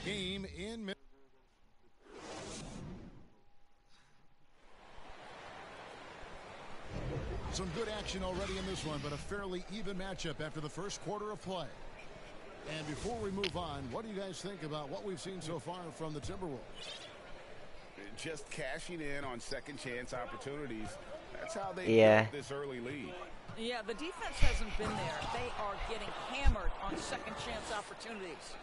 Game in. Some good action already in this one, but a fairly even matchup after the first quarter of play. And before we move on, what do you guys think about what we've seen so far from the Timberwolves? Just cashing in on second chance opportunities. That's how they built this early lead. Yeah, the defense hasn't been there. They are getting hammered on second chance opportunities.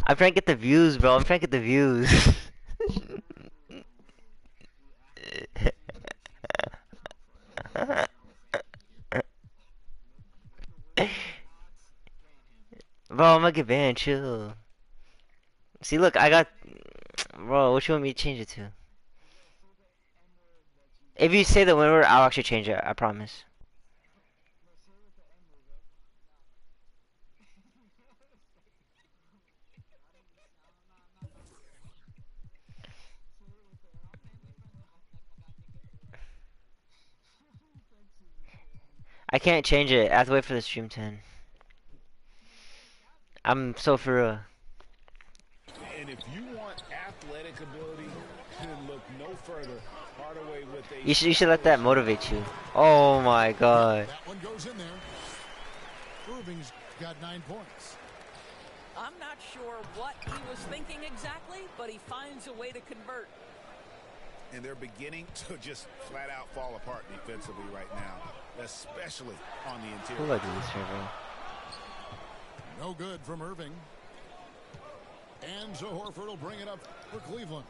I'm trying to get the views, bro. I'm trying to get the views. Bro, I'm gonna get banned, chill. See, look, I got... Bro, what you want me to change it to? If you say the word, I'll actually change it, I promise. I can't change it. I have to wait for the stream to end. I'm so for real. And if you want athletic ability, then look no further. Hardaway with a You should let that motivate you. Oh my god. That one goes in there. Irving's got 9 points. I'm not sure what he was thinking exactly, but he finds a way to convert. And they're beginning to just flat out fall apart defensively right now, especially on the interior. Who like this bro? No good from Irving. And so Horford will bring it up for Cleveland.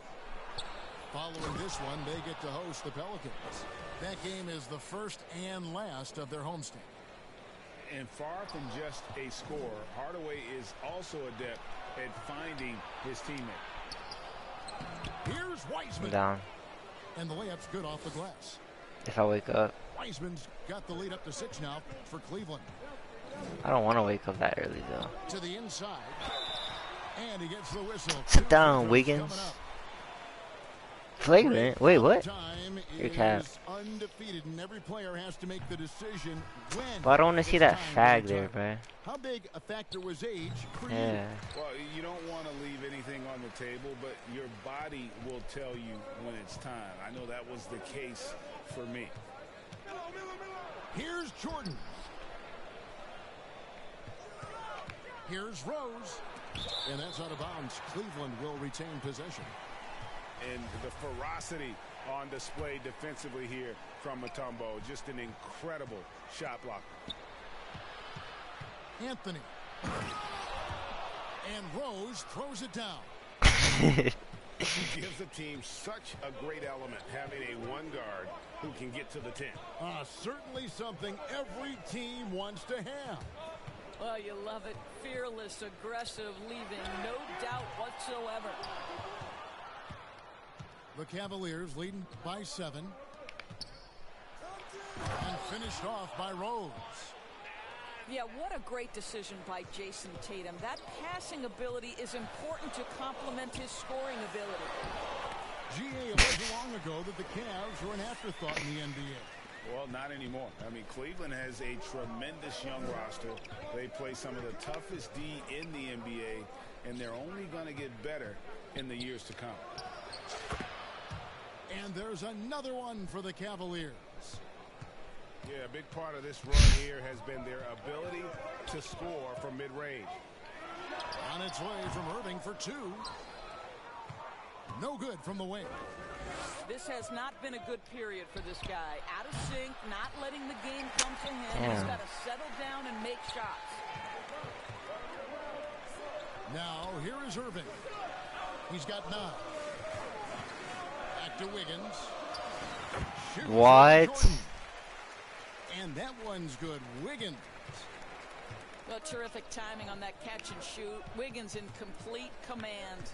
Following this one, they get to host the Pelicans. That game is the first and last of their homestand. And far from just a scorer, Hardaway is also adept at finding his teammate. Here's Wiseman. I'm down. And the layup's good off the glass. If I wake up. Wiseman's got the lead up to 6 now for Cleveland. I don't want to wake up that early though. To the inside. And he gets the whistle. Sit down, Wiggins. Flagrant? Wait, what? Your cap. Undefeated, and every player has to make the decision when. But I don't want to see that fag there, bro. How big a factor was age for you? Well, you don't want to leave anything on the table, but your body will tell you when it's time. I know that was the case for me. Here's Jordan. Here's Rose. And that's out of bounds. Cleveland will retain possession. And the ferocity on display defensively here from Mutombo. Just an incredible shot block. Anthony. And Rose throws it down. Gives the team such a great element having a one guard who can get to the 10. Certainly something every team wants to have. Well, you love it. Fearless, aggressive, leaving no doubt whatsoever. The Cavaliers leading by 7. And finished off by Rose. Yeah, what a great decision by Jason Tatum. That passing ability is important to complement his scoring ability. It wasn't long ago that the Cavs were an afterthought in the NBA. Well, not anymore. I mean, Cleveland has a tremendous young roster. They play some of the toughest D in the NBA, and they're only going to get better in the years to come. And there's another one for the Cavaliers. Yeah, a big part of this run here has been their ability to score from mid-range. On its way from Irving for 2. No good from the wing. This has not been a good period for this guy. Out of sync, not letting the game come to him. Damn. He's got to settle down and make shots. Now, here is Irving. He's got 9. Back to Wiggins. Shoots What? And that one's good. Wiggins. Well, terrific timing on that catch and shoot. Wiggins in complete command.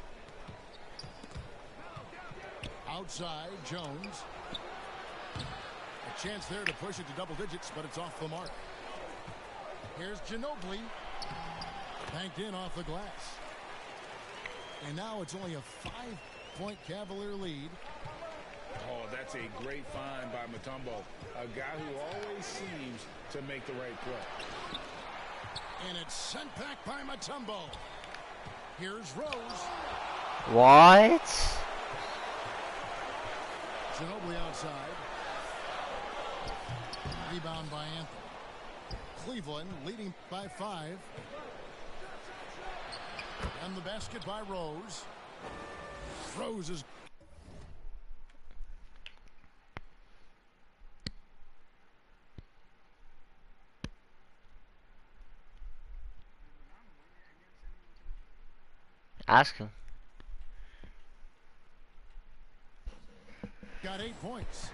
Outside, Jones. A chance there to push it to double digits, but it's off the mark. Here's Ginobili. Banked in off the glass. And now it's only a 5-point Cavalier lead. Oh, that's a great find by Mutombo, a guy who always seems to make the right play. And it's sent back by Mutombo. Here's Rose. What? Ginobili outside. Rebound by Anthony. Cleveland leading by 5. And the basket by Rose. Rose is... Ask him. Got 8 points.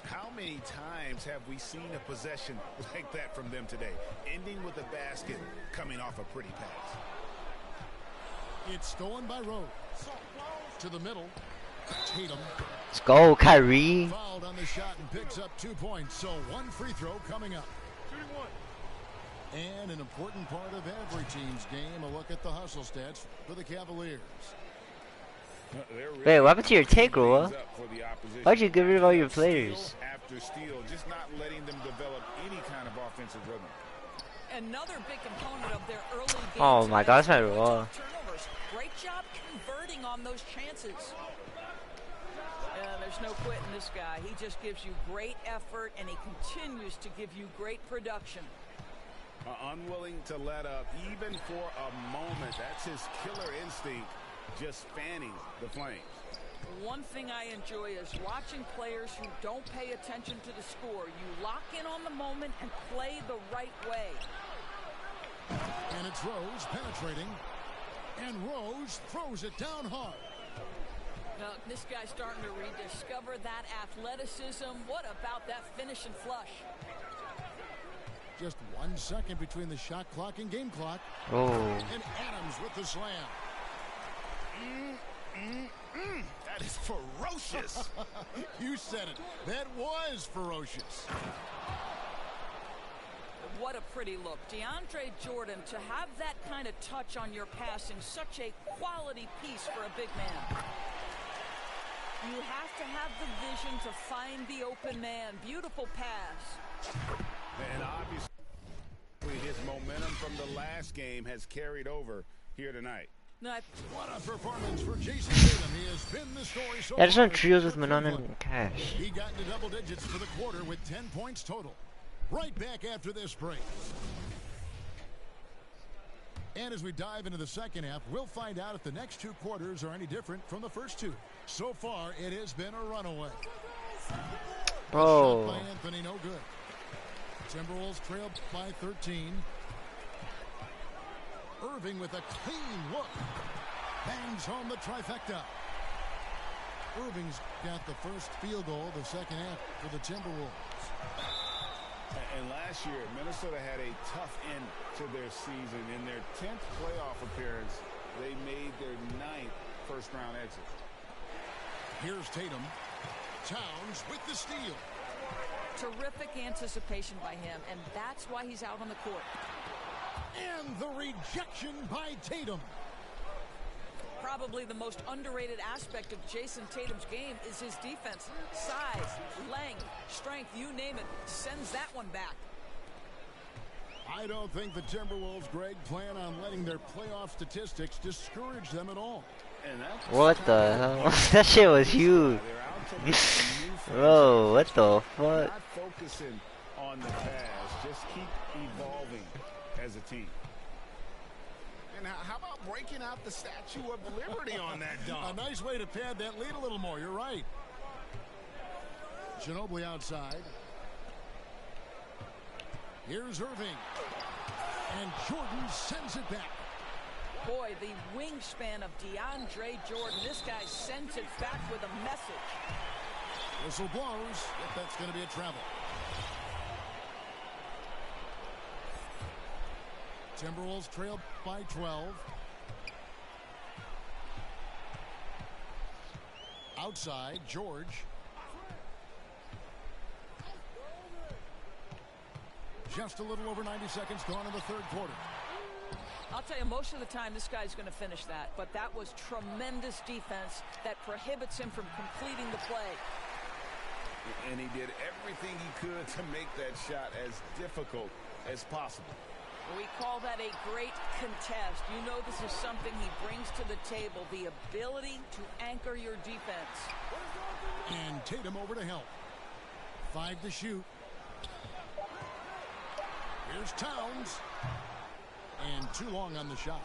How many times have we seen a possession like that from them today, ending with a basket coming off a pretty pass? It's stolen by Rose. To the middle. Tatum. Let's go, Kyrie. Fouled on the shot and picks up 2 points. So 1 free throw coming up. And an important part of every team's game, a look at the hustle stats for the Cavaliers. Wait, what happened to your take, Roa? Why'd you get rid of all your players? After steal, just not letting them develop any kind of offensive rhythm. Another big component of their early games. Oh my God, that's my Roa. Turnovers. Great job converting on those chances. There's no quitting this guy. He just gives you great effort, and he continues to give you great production. Unwilling to let up even for a moment. That's his killer instinct, just fanning the flames. One thing I enjoy is watching players who don't pay attention to the score. You lock in on the moment and play the right way. And it's Rose penetrating. And Rose throws it down hard. Now, this guy's starting to rediscover that athleticism. What about that finish and flush? Just 1 second between the shot clock and game clock. Oh. And Adams with the slam. That is ferocious. You said it. That was ferocious. What a pretty look. DeAndre Jordan, to have that kind of touch on your passing, such a quality piece for a big man. You have to have the vision to find the open man. Beautiful pass. And obviously his momentum from the last game has carried over here tonight. What a performance for Jason Tatum. He has been the story so Yeah, just far on trios with for Manon Cleveland. and Cash. He got into double digits for the quarter with 10 points total. Right back after this break. And as we dive into the second half, we'll find out if the next 2 quarters are any different from the first 2. So far, it has been a runaway. Bro. Shot by Anthony, no good. Timberwolves trail by 13. Irving with a clean look. Bangs home the trifecta. Irving's got the first field goal of the second half for the Timberwolves. And last year, Minnesota had a tough end to their season. In their 10th playoff appearance, they made their 9th first-round exit. Here's Tatum. Towns with the steal. Terrific anticipation by him, and that's why he's out on the court. And the rejection by Tatum. Probably the most underrated aspect of Jason Tatum's game is his defense. Size, length, strength, you name it, sends that one back. I don't think the Timberwolves, Greg, plan on letting their playoff statistics discourage them at all. And that's What the hell? That shit was huge. Bro, what the fuck? Not focusing on the pass, just keep evolving as a team. And how about breaking out the Statue of Liberty on that dunk? A nice way to pad that lead a little more. You're right. Ginobili outside. Here's Irving. And Jordan sends it back. Boy, the wingspan of DeAndre Jordan. This guy sends it back with a message. Whistle blows. If that's going to be a travel. Timberwolves trail by 12. Outside, George. Just a little over 90 seconds gone in the third quarter. I'll tell you, most of the time this guy's going to finish that. But that was tremendous defense that prohibits him from completing the play. And he did everything he could to make that shot as difficult as possible. We call that a great contest. You know this is something he brings to the table, the ability to anchor your defense. And Tatum over to help. 5 to shoot. Here's Towns. And too long on the shot.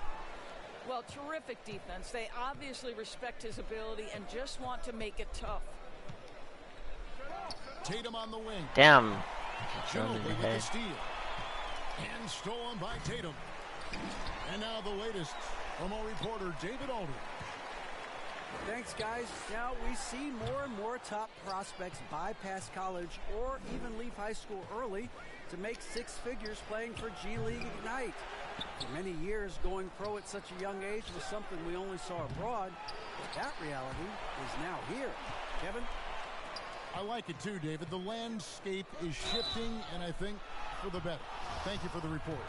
Well, terrific defense. They obviously respect his ability and just want to make it tough. Tatum on the wing. Damn. Ginobili with the steal. And stolen by Tatum. And now the latest from our reporter, David Aldridge. Thanks, guys. Now we see more and more top prospects bypass college or even leave high school early to make 6 figures playing for G League Ignite. For many years, going pro at such a young age was something we only saw abroad, but that reality is now here. Kevin? I like it too, David. The landscape is shifting, and I think for the better. Thank you for the report.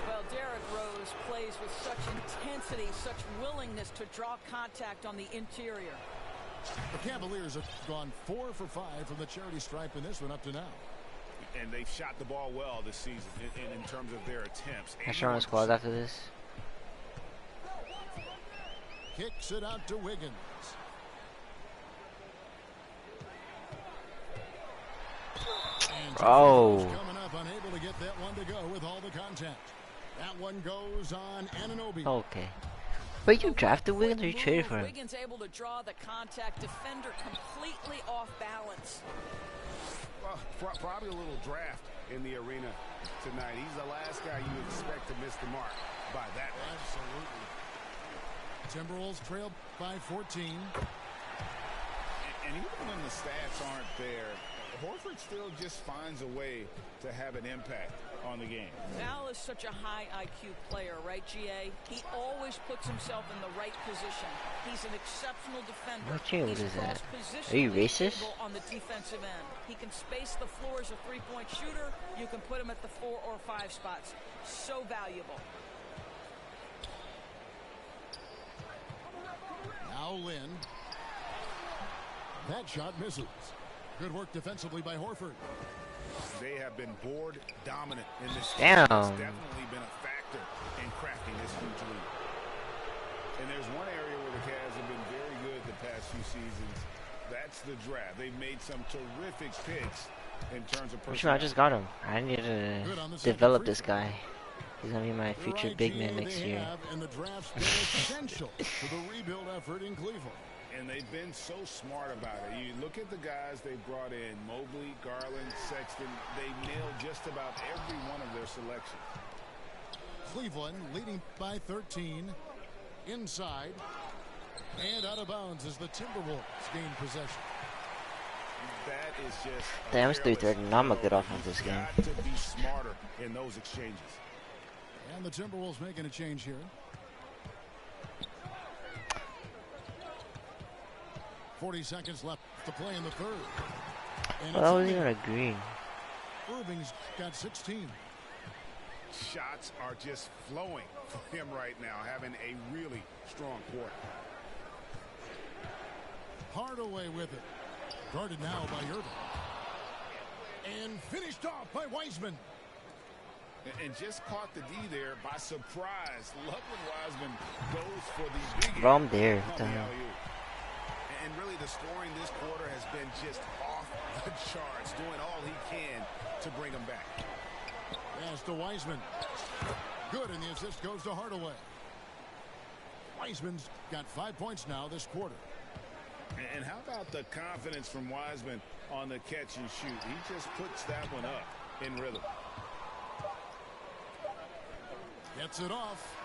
Well, Derrick Rose plays with such intensity, such willingness to draw contact on the interior. The Cavaliers have gone 4 for 5 from the charity stripe in this one up to now. And they've shot the ball well this season in terms of their attempts. Can I start on the squad after this? Kicks it out to Wiggins. And Oh. coming up, unable to get that one to go with all the contact. That one goes on Anunoby. Okay. But you drafted Wiggins or you traded for him? Wiggins able to draw the contact, defender completely off balance. Well, probably a little draft in the arena tonight. He's the last guy you expect to miss the mark by that much. Absolutely. Timberwolves trailed by 14. And even when the stats aren't there, Horford still just finds a way to have an impact on the game. Al is such a high IQ player, right, GA? He always puts himself in the right position. He's an exceptional defender. What is that? He's Are you cross-positionally racist? able on the defensive end. He can space the floor as a three-point shooter. You can put him at the 4 or 5 spots. So valuable. Now Lynn. That shot misses. Good work defensively by Horford. They have been board dominant in this Damn. game. It's definitely been a factor in crafting this huge lead. And there's one area where the Cavs have been very good the past few seasons. That's the draft. They've made some terrific picks in terms of Which one? I just got him. I need to develop this guy. He's gonna be my The future right big GA man next they year. have, and the draft's been essential to the rebuild effort in Cleveland. And they've been so smart about it. You look at the guys they brought in, Mobley, Garland, Sexton. They nailed just about every one of their selections. Cleveland leading by 13. Inside. And out of bounds as the Timberwolves gain possession. That is just Damn, it's 3:30. Now I'm gonna get off of You've this game. got to be smarter in those exchanges. And the Timberwolves making a change here. 40 seconds left to play in the third. And Well, that it's wasn't in even there. a green. Irving's got 16. Shots are just flowing for him right now, having a really strong quarter. Hardaway with it. Guarded now by Irving. And finished off by Wiseman. And just caught the D there by surprise. Love when Wiseman goes for the big Bro, I'm there. What the coming hell? alley-oop. And really the scoring this quarter has been just off the charts, doing all he can to bring them back. Pass to Wiseman. Good, and the assist goes to Hardaway. Wiseman's got 5 points now this quarter. And how about the confidence from Wiseman on the catch and shoot? He just puts that one up in rhythm. Gets it off.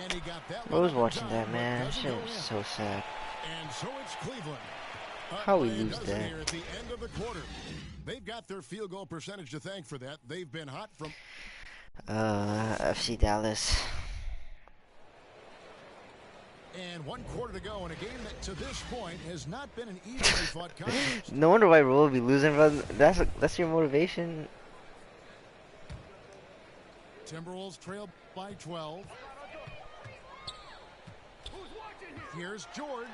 And he got that I one was up in watching time, that, but man. That doesn't shit go was in. so sad. And so it's Cleveland. How we By a lose dozen that? here at the end of the quarter. They've got their field goal percentage to thank for that. They've been hot from FC Dallas. and 1 quarter to go in a game that to this point has not been an evenly fought contest. No wonder why Roll will be losing, bro. That's your motivation. Timberwolves trail by 12. Here's George.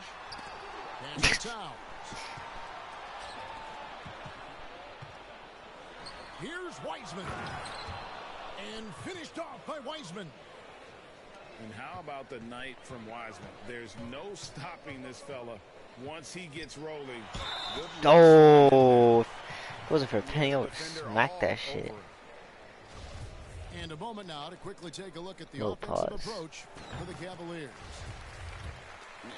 Pass to Towns. Here's Wiseman. And finished off by Wiseman. And how about the night from Wiseman? There's no stopping this fella once he gets rolling. Oh, if it wasn't for a penny, I would smack that shit. And a moment now to quickly take a look at the No offensive pause. approach for the Cavaliers.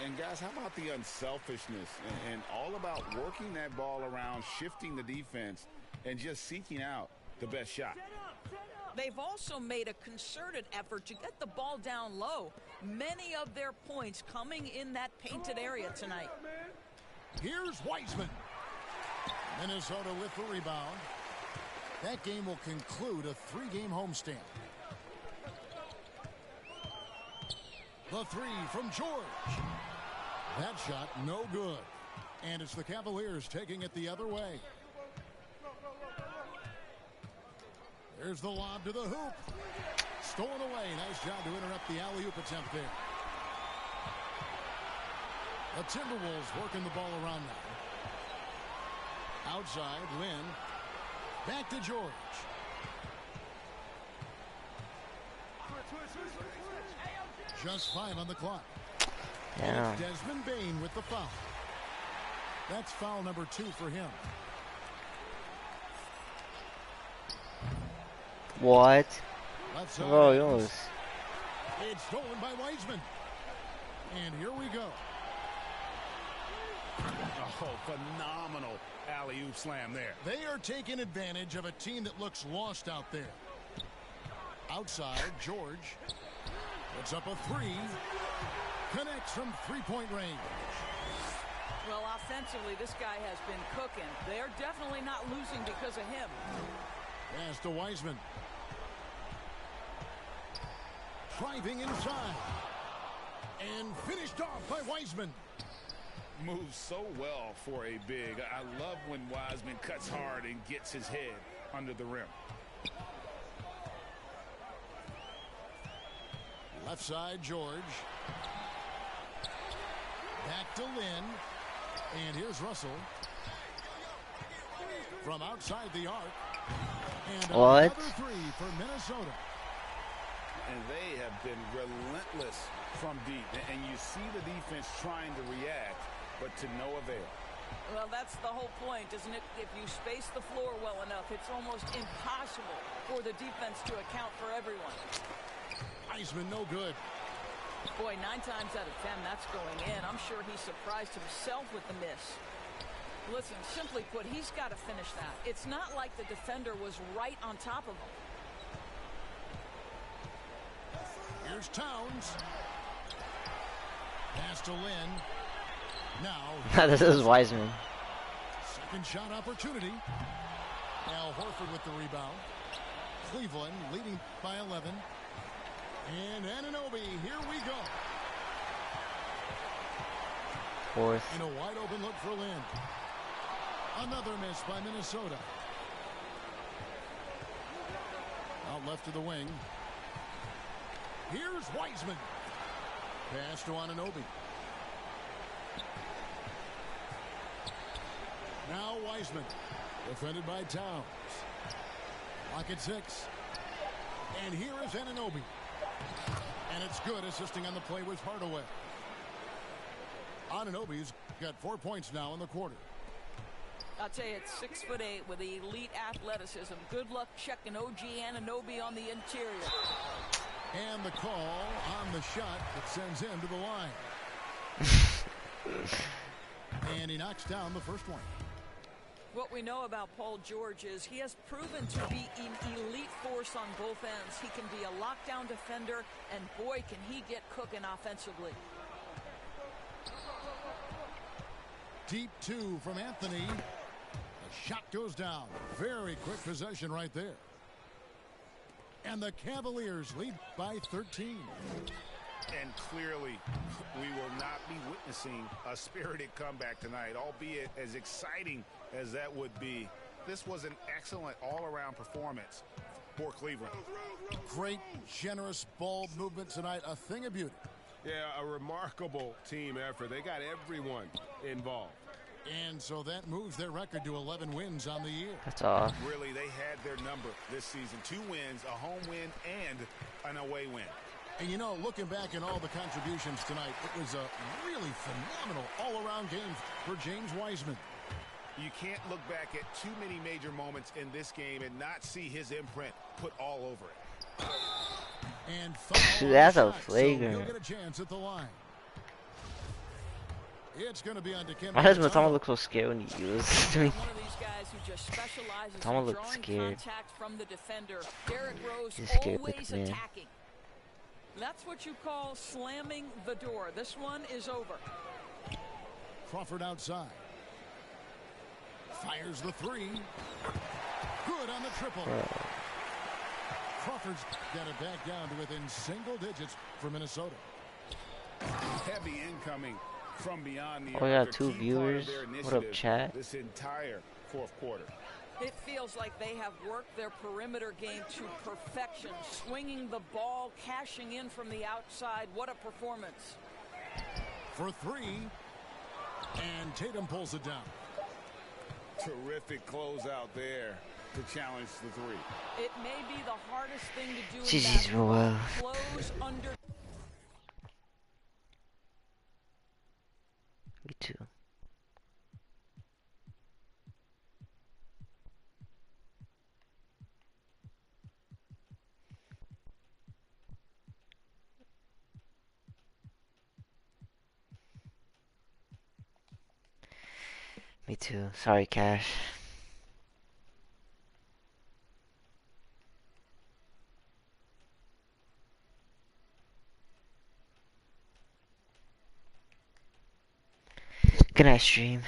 And guys, how about the unselfishness and all about working that ball around, shifting the defense, and just seeking out the best shot. They've also made a concerted effort to get the ball down low. Many of their points coming in that painted area tonight. Here's Wiseman. Minnesota with the rebound. That game will conclude a 3-game homestand. The three from George. That shot no good. And it's the Cavaliers taking it the other way. There's the lob to the hoop. Stolen away. Nice job to interrupt the alley-oop attempt there. The Timberwolves working the ball around now. Outside, Lynn. Back to George. Just 5 on the clock. Yeah. It's Desmond Bane with the foul. That's foul number 2 for him. What? Left side. Oh, yours. It's stolen by Wiseman. And here we go. Oh, phenomenal alley-oop slam there. They are taking advantage of a team that looks lost out there. Outside, George puts up a 3. Connects from 3-point range. Well, offensively, this guy has been cooking. They're definitely not losing because of him. Pass to Wiseman. Driving inside. And finished off by Wiseman. Moves so well for a big. I love when Wiseman cuts hard and gets his head under the rim. Left side, George. Back to Lynn. And here's Russell. From outside the arc. And What? another 3 for Minnesota. And they have been relentless from deep. And you see the defense trying to react, but to no avail. Well, that's the whole point, isn't it? If you space the floor well enough, it's almost impossible for the defense to account for everyone. Wiseman no good. Boy, 9 times out of 10, that's going in. I'm sure he surprised himself with the miss. Listen, simply put, he's got to finish that. It's not like the defender was right on top of him. Here's Towns. Pass to Lynn. Now. This is Wiseman. Second shot opportunity. Al Horford with the rebound. Cleveland leading by 11. And Anunoby, here we go. Fourth. And a wide open look for Lynn. Another miss by Minnesota. Out left to the wing. Here's Wiseman. Pass to Anunoby. Now Wiseman. Defended by Towns. Lock at 6. And here is Anunoby. And it's good, assisting on the play with Hardaway. Anunoby's got 4 points now in the quarter. I'll tell you, it's 6'8" with elite athleticism. Good luck checking OG Anunoby on the interior. And the call on the shot that sends him to the line. And he knocks down the first one. What we know about Paul George is he has proven to be an elite force on both ends. He can be a lockdown defender, and boy, can he get cooking offensively. Deep 2 from Anthony. The shot goes down. Very quick possession right there. And the Cavaliers lead by 13. And clearly, we will not be witnessing a spirited comeback tonight, albeit as exciting as that would be. This was an excellent all-around performance for Cleveland. Great, generous ball movement tonight. A thing of beauty. Yeah, a remarkable team effort. They got everyone involved. And so that moves their record to 11 wins on the year. That's all. Really, they had their number this season. 2 wins, a home win, and an away win. And you know, looking back at all the contributions tonight, it was a really phenomenal all-around game for James Wiseman. You can't look back at too many major moments in this game and not see his imprint put all over it. And foul That's on a the shot, flagrant. So he'll get a chance at the line. It's going to be on Dikembe Why does Mutombo. Matama look so scared when he uses to me? One of these guys who just specializes Tom in looked drawing scared. contact from the defender. Derrick Rose He's a scared always looking man. attacking. That's what you call slamming the door. This one is over. Crawford outside. Fires the 3. Good on the triple. Crawford's got it back down to within single digits for Minnesota. Heavy incoming from beyond the Oh, we got arc. A 2 key part of viewers. their What up, initiative chat? This entire fourth quarter. It feels like they have worked their perimeter game to perfection, swinging the ball, cashing in from the outside. What a performance. For 3. And Tatum pulls it down. Terrific closeout there to challenge the 3. It may be the hardest thing to do in GG's basketball. Roel. Close under. Me too. Me too. Sorry, Cash. Good night, stream.